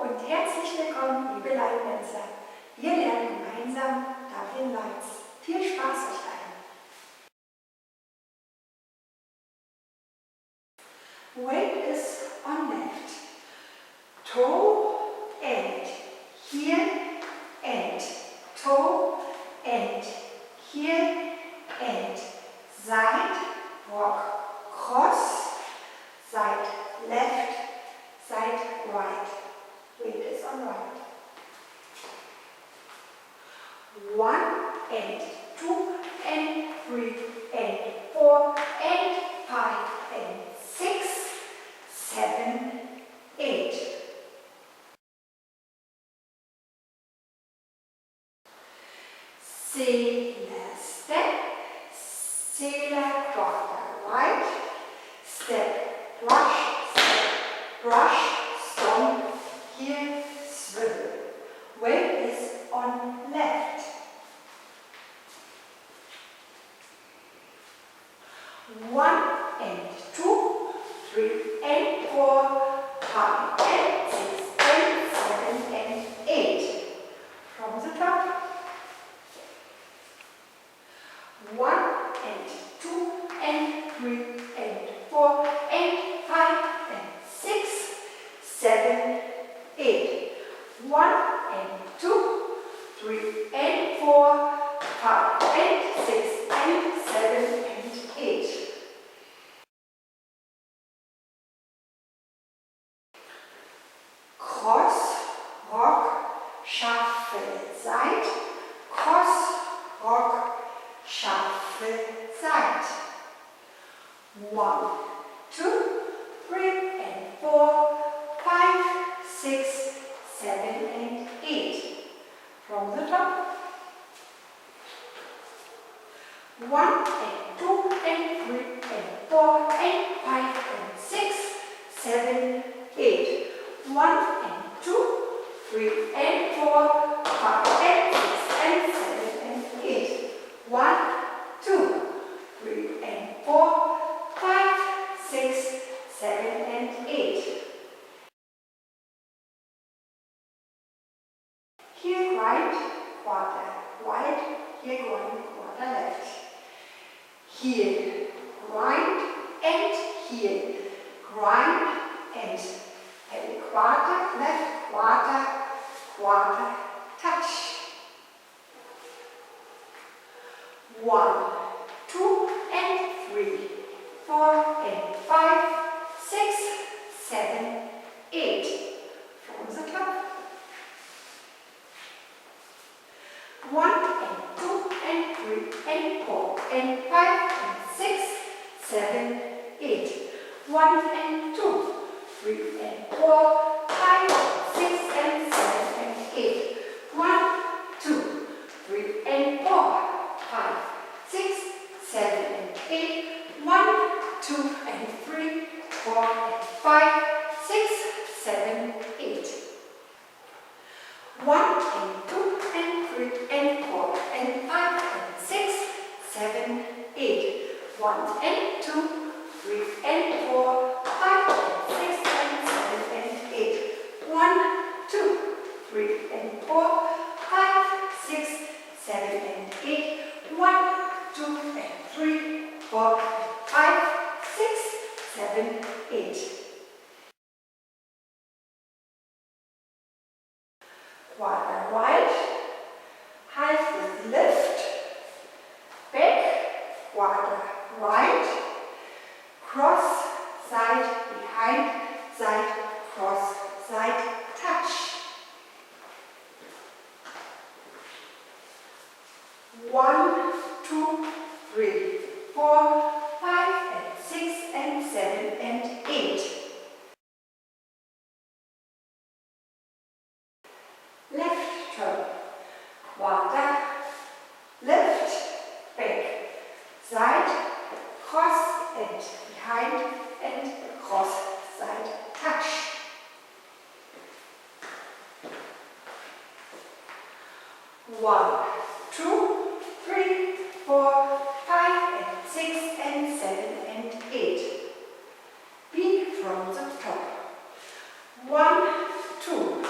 und herzlich willkommen, liebe Leitnetzer. Wir lernen gemeinsam Dublin Lights. Viel Spaß euch allen. Weight is on left. Toe and heel and toe and heel and side walk cross, side left, side right. Weight is on right. 1 and 2 and 3 and 4 and 5 and 6, 7, 8. Sailor step, sailor quarter right, step, brush, stomp, heel, swivel. Weight is on left. 1 and 2, 3 and 4, 5 and 6 and 7 and 8. From the top. 1 and 2 and 3 and 4 and 5 and 6, 7, 8. 1 and 2, 3 and 4, 5 and 6 and 7 and 8. Cross, rock, shuffle, side, cross, rock, shuffle, side. 1, 2, 3 and 4, 5, 6, 7 and 8. From the top. 1 and 2 and 3 and 4 and 5 and 6, 7, 8. 1 and 2, 3 and 4, 5 and 6 and 7 and 8. 1, 2, 3 and 4, 5, 6, 7 and 8. Heel right, quarter right, heel grind, quarter left. Heel, grind and heel, grind and quarter, left, quarter, quarter, touch. 1, 2 and 3, 4 and 5, 6, 7, 8. From the top. 1 and 2 and 3 and 4 and 5 and 6, 7, 8. 1 and 2, 3 and 4, 5, 6 and 7 and 8. 1, 2, 3 and 4, 5, 6, 7 and 8. 1, 2 and 3, 4 and 5, 6, 7, 8. 1 and 2 and 3 and 4 and 5 and 6, 7, 8. 1 and 2, 3 and 4, 5 and 6 and 7 and 8. 1, 2, 3 and 4, 5, 6, 7 and 8. 1, 2 and 3, 4 and 5, 6, 7, 8. Quarter right, half with lift, back, quarter right, cross, side, behind, side, cross, side, touch. 1, 2, 3, 4, 5 and 6 and 7 and 8. Left turn, quarter, lift, back, side, cross and behind and cross, side, touch. 1, 2, 3, 4, 5 and 6 and 7 and 8. Peek from the top. 1, 2,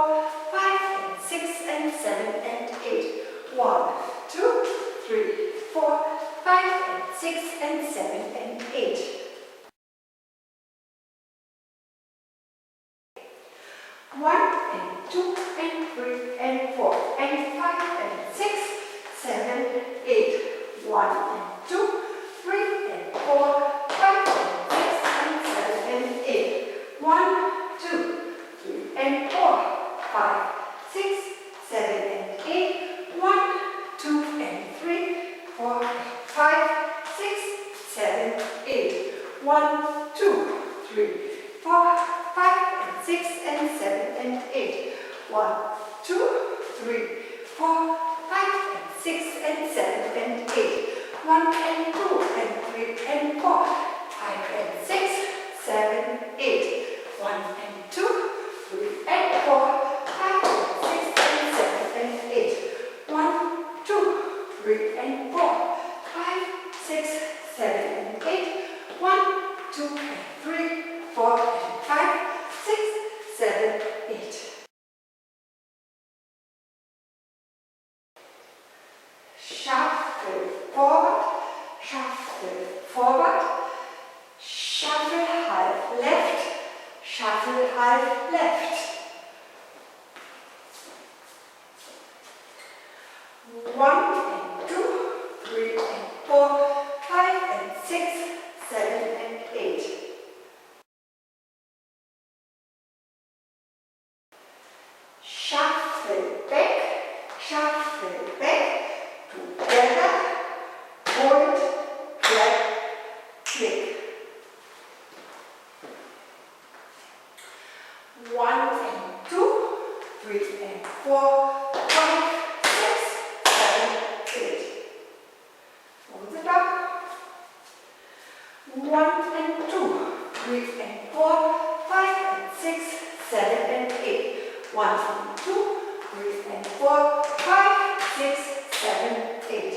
5 and 6 and 7 and 8. 1, 2, 3, 4, 5 and 6 and 7 and 8. 1 and 2 and 3 and 4 and 5 and 6, 7, 8. 1 and 2, 3 and 4, 5 and 6 and 7 and 8. 1, 2, 3 and 4, 5, 6, 7 and 8. 1, 2 and 3, 4, 5, 6, 7, 8. 1, 2, 3, 4, 5 and 6 and 7 and 8. 1, 2, 3, 4, 5 and 6 and 7 and 8. 1 and 2 and 3 and 4, 5 and 6, 7, 8. 1 and 2, 3 and 4, 5 and 6 and 7 and 8. 1, 2, 3 and 4, 5, 6, 7 and 8. 1, 2 and 3, 4 and 5, 6, 7, 8. Shuffle forward, shuffle forward, shuffle half left, shuffle half left. 1 and 2, 3 and 4, 5 and 6, 7 and 8. Shuffle back, together, hold, grab, click. 1 and 2, 3 and 4, 5, 6, 7, 8. Hold it up. 1 and 2, 3 and 4, 5 and 6, 7 and 8. 1 and 2, 3 and 4, 5, 6, 7, 8.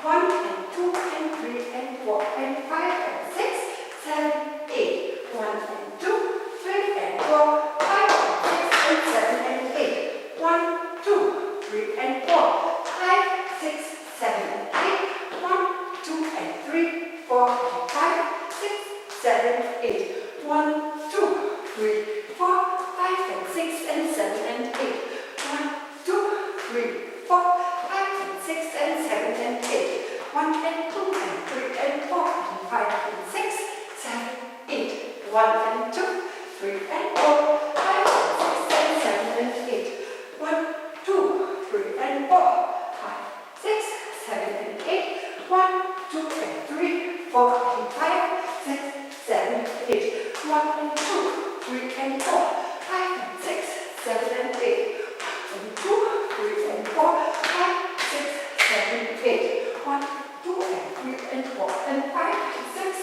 1 and 2 and 3 and 4 and 5 and 6, 7, 8. 1 and 2, 3 and 4, 5 and 6 and 7 and 8. 1, 2, 3 and 4, 5, 6, 7 and 8. 1, 2 and 3, 4 and 5, 6, 7, 8. 1, 2, 3, 4, 5 and 6 and 7 and 8. 1, 2, 3, 4, 5 and 6 and 7 and 8. 1 and 2 and 3 and 4 and 5 and 6, 7, 8. 1 and 2, 3 and 4, 5 and 6 and 7 and 8. 1, 2, 3 and 4, 5, 6, 7 and 8. 1, 2 and 3, 4 and 5, 6, 7, 8. 1 and 2, 3 and 4, 5 and 6, 7 and 8. 1, 2, 3 and 4, 5, 6, 7, 8. 1, 2 and 3 and 4 and 5 and 6,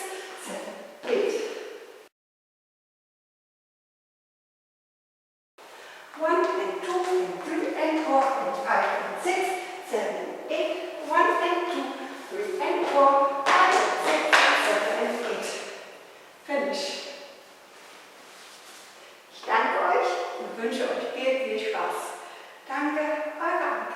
7, 8. 1 and 2 and 3 and 4 and 5 and 6, 7, 8. 1 and 2, 3 and 4, 5 and 6, 7 and 8. Finish. Ich danke euch und wünsche euch viel Spaß. Danke, eure Anke.